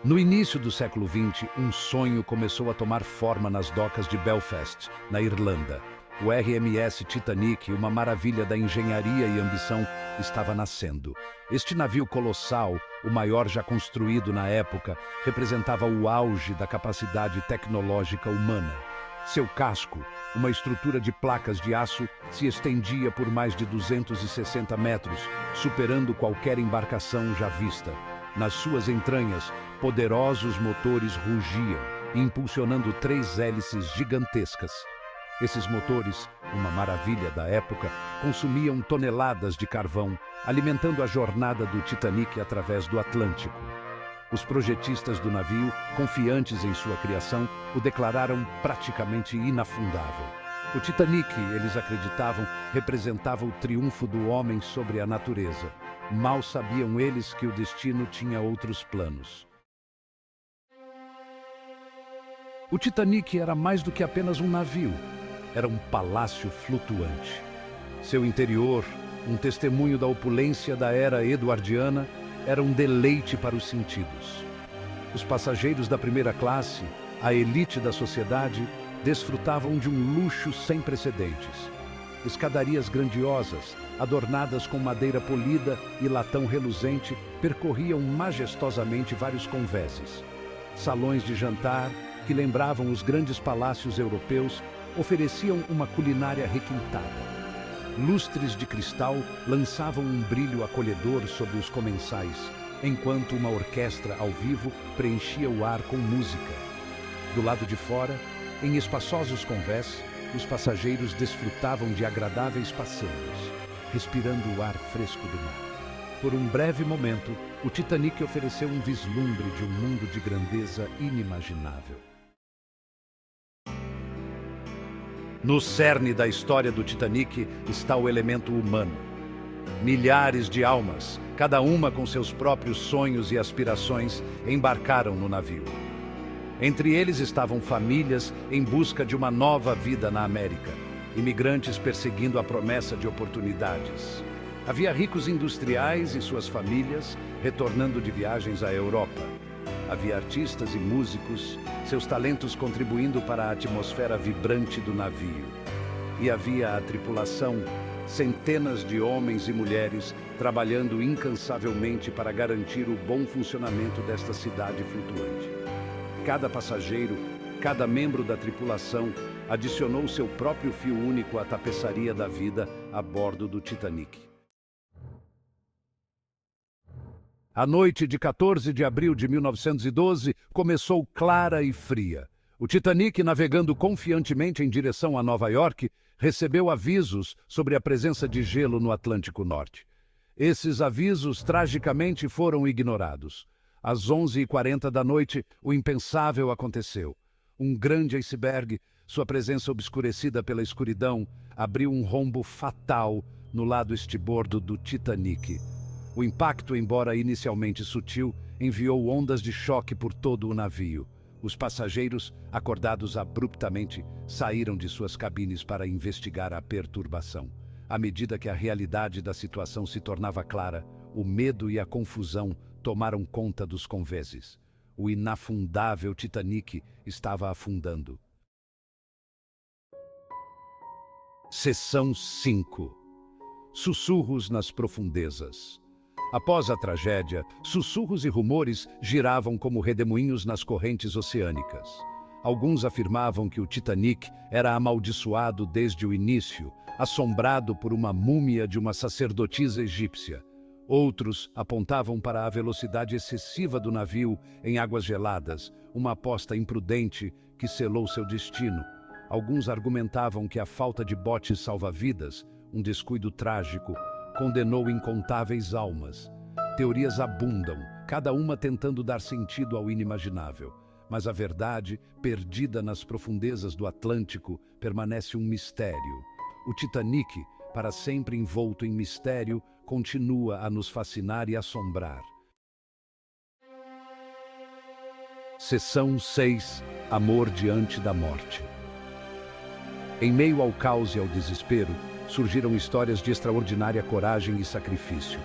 No início do século XX, um sonho começou a tomar forma nas docas de Belfast, na Irlanda. O RMS Titanic, uma maravilha da engenharia e ambição, estava nascendo. Este navio colossal, o maior já construído na época, representava o auge da capacidade tecnológica humana. Seu casco, uma estrutura de placas de aço, se estendia por mais de 260 metros, superando qualquer embarcação já vista. Nas suas entranhas, poderosos motores rugiam, impulsionando 3 hélices gigantescas. Esses motores, uma maravilha da época, consumiam toneladas de carvão, alimentando a jornada do Titanic através do Atlântico. Os projetistas do navio, confiantes em sua criação, o declararam praticamente inafundável. O Titanic, eles acreditavam, representava o triunfo do homem sobre a natureza. Mal sabiam eles que o destino tinha outros planos. O Titanic era mais do que apenas um navio. Era um palácio flutuante. Seu interior, um testemunho da opulência da era eduardiana, era um deleite para os sentidos. Os passageiros da primeira classe, a elite da sociedade, desfrutavam de um luxo sem precedentes. Escadarias grandiosas, adornadas com madeira polida e latão reluzente, percorriam majestosamente vários convéses. Salões de jantar, que lembravam os grandes palácios europeus, ofereciam uma culinária requintada. Lustres de cristal lançavam um brilho acolhedor sobre os comensais, enquanto uma orquestra ao vivo preenchia o ar com música. Do lado de fora, em espaçosos convés, os passageiros desfrutavam de agradáveis passeios, respirando o ar fresco do mar. Por um breve momento, o Titanic ofereceu um vislumbre de um mundo de grandeza inimaginável. No cerne da história do Titanic está o elemento humano. Milhares de almas, cada uma com seus próprios sonhos e aspirações, embarcaram no navio. Entre eles estavam famílias em busca de uma nova vida na América, imigrantes perseguindo a promessa de oportunidades. Havia ricos industriais e suas famílias retornando de viagens à Europa. Havia artistas e músicos, seus talentos contribuindo para a atmosfera vibrante do navio. E havia a tripulação, centenas de homens e mulheres trabalhando incansavelmente para garantir o bom funcionamento desta cidade flutuante. Cada passageiro, cada membro da tripulação adicionou seu próprio fio único à tapeçaria da vida a bordo do Titanic. A noite de 14 de abril de 1912 começou clara e fria. O Titanic, navegando confiantemente em direção a Nova York, recebeu avisos sobre a presença de gelo no Atlântico Norte. Esses avisos tragicamente foram ignorados. Às 11h40 da noite, o impensável aconteceu. Um grande iceberg, sua presença obscurecida pela escuridão, abriu um rombo fatal no lado estibordo do Titanic. O impacto, embora inicialmente sutil, enviou ondas de choque por todo o navio. Os passageiros, acordados abruptamente, saíram de suas cabines para investigar a perturbação. À medida que a realidade da situação se tornava clara, o medo e a confusão tomaram conta dos convéses. O inafundável Titanic estava afundando. Seção 5. Sussurros nas profundezas. Após a tragédia, sussurros e rumores giravam como redemoinhos nas correntes oceânicas. Alguns afirmavam que o Titanic era amaldiçoado desde o início, assombrado por uma múmia de uma sacerdotisa egípcia. Outros apontavam para a velocidade excessiva do navio em águas geladas, uma aposta imprudente que selou seu destino. Alguns argumentavam que a falta de botes salva-vidas, um descuido trágico, condenou incontáveis almas. Teorias abundam, cada uma tentando dar sentido ao inimaginável. Mas a verdade, perdida nas profundezas do Atlântico, permanece um mistério. O Titanic, para sempre envolto em mistério, continua a nos fascinar e assombrar. Seção 6. Amor diante da morte. Em meio ao caos e ao desespero, surgiram histórias de extraordinária coragem e sacrifício.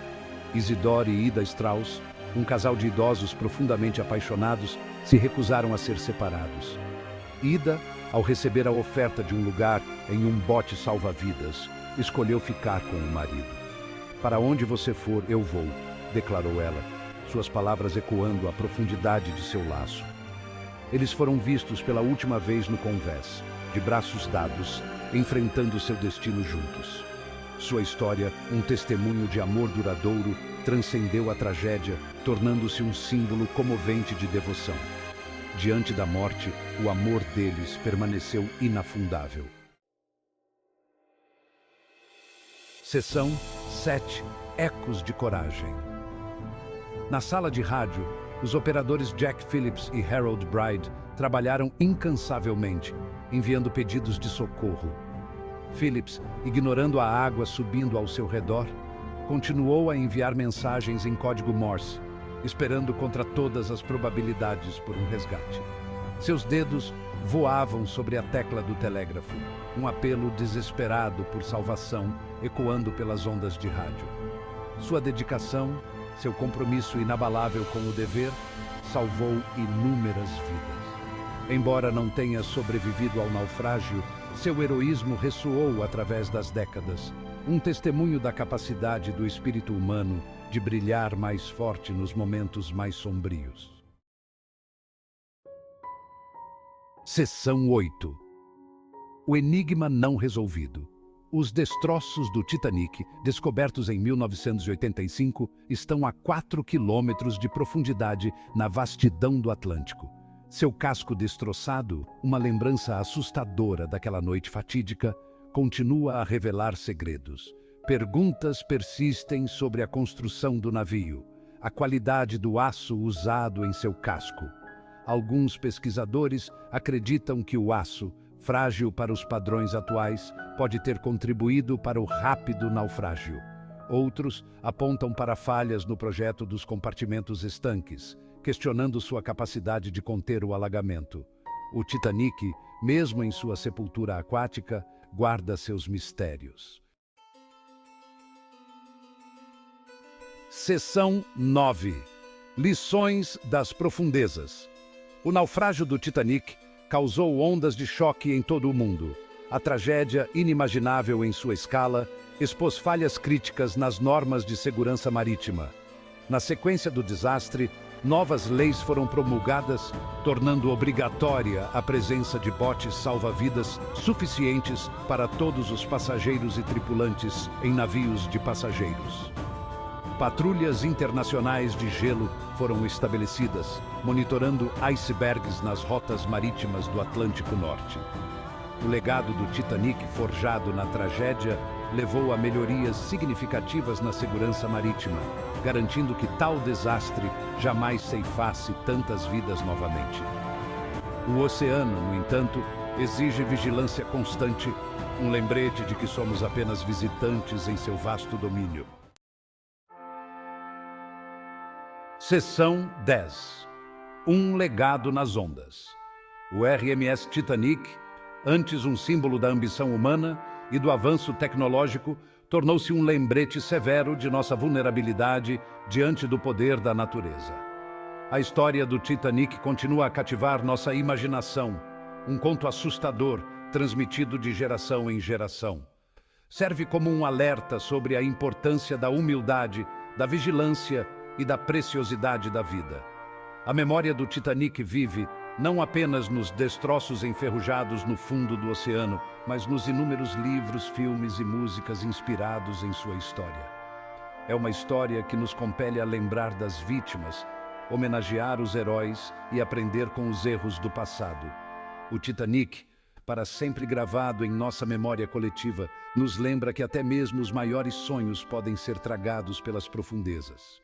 Isidore e Ida Strauss, um casal de idosos profundamente apaixonados se recusaram a ser separados. Ida, ao receber a oferta de um lugar em um bote salva-vidas, escolheu ficar com o marido. "Para onde você for, eu vou", declarou ela, suas palavras ecoando a profundidade de seu laço. Eles foram vistos pela última vez no convés, de braços dados, enfrentando seu destino juntos. Sua história, um testemunho de amor duradouro, transcendeu a tragédia, tornando-se um símbolo comovente de devoção. Diante da morte, o amor deles permaneceu inafundável. Seção 7. Ecos de coragem. Na sala de rádio, os operadores Jack Phillips e Harold Bride trabalharam incansavelmente, enviando pedidos de socorro. Phillips, ignorando a água subindo ao seu redor, continuou a enviar mensagens em código Morse, esperando contra todas as probabilidades por um resgate. Seus dedos voavam sobre a tecla do telégrafo, um apelo desesperado por salvação ecoando pelas ondas de rádio. Sua dedicação, seu compromisso inabalável com o dever, salvou inúmeras vidas. Embora não tenha sobrevivido ao naufrágio, seu heroísmo ressoou através das décadas, um testemunho da capacidade do espírito humano de brilhar mais forte nos momentos mais sombrios. Seção 8. O enigma não resolvido. Os destroços do Titanic, descobertos em 1985, estão a 4 quilômetros de profundidade na vastidão do Atlântico. Seu casco destroçado, uma lembrança assustadora daquela noite fatídica, continua a revelar segredos. Perguntas persistem sobre a construção do navio, a qualidade do aço usado em seu casco. Alguns pesquisadores acreditam que o aço, frágil para os padrões atuais, pode ter contribuído para o rápido naufrágio. Outros apontam para falhas no projeto dos compartimentos estanques, questionando sua capacidade de conter o alagamento. O Titanic, mesmo em sua sepultura aquática, guarda seus mistérios. Seção 9. Lições das profundezas. O naufrágio do Titanic causou ondas de choque em todo o mundo. A tragédia, inimaginável em sua escala, expôs falhas críticas nas normas de segurança marítima. Na sequência do desastre, novas leis foram promulgadas, tornando obrigatória a presença de botes salva-vidas suficientes para todos os passageiros e tripulantes em navios de passageiros. Patrulhas internacionais de gelo foram estabelecidas, monitorando icebergs nas rotas marítimas do Atlântico Norte. O legado do Titanic, forjado na tragédia, levou a melhorias significativas na segurança marítima, garantindo que tal desastre jamais ceifasse tantas vidas novamente. O oceano, no entanto, exige vigilância constante, um lembrete de que somos apenas visitantes em seu vasto domínio. Seção 10. Um legado nas ondas. O RMS Titanic, antes um símbolo da ambição humana e do avanço tecnológico, tornou-se um lembrete severo de nossa vulnerabilidade diante do poder da natureza. A história do Titanic continua a cativar nossa imaginação, um conto assustador transmitido de geração em geração. Serve como um alerta sobre a importância da humildade, da vigilância e da preciosidade da vida. A memória do Titanic vive não apenas nos destroços enferrujados no fundo do oceano, mas nos inúmeros livros, filmes e músicas inspirados em sua história. É uma história que nos compele a lembrar das vítimas, homenagear os heróis e aprender com os erros do passado. O Titanic, para sempre gravado em nossa memória coletiva, nos lembra que até mesmo os maiores sonhos podem ser tragados pelas profundezas.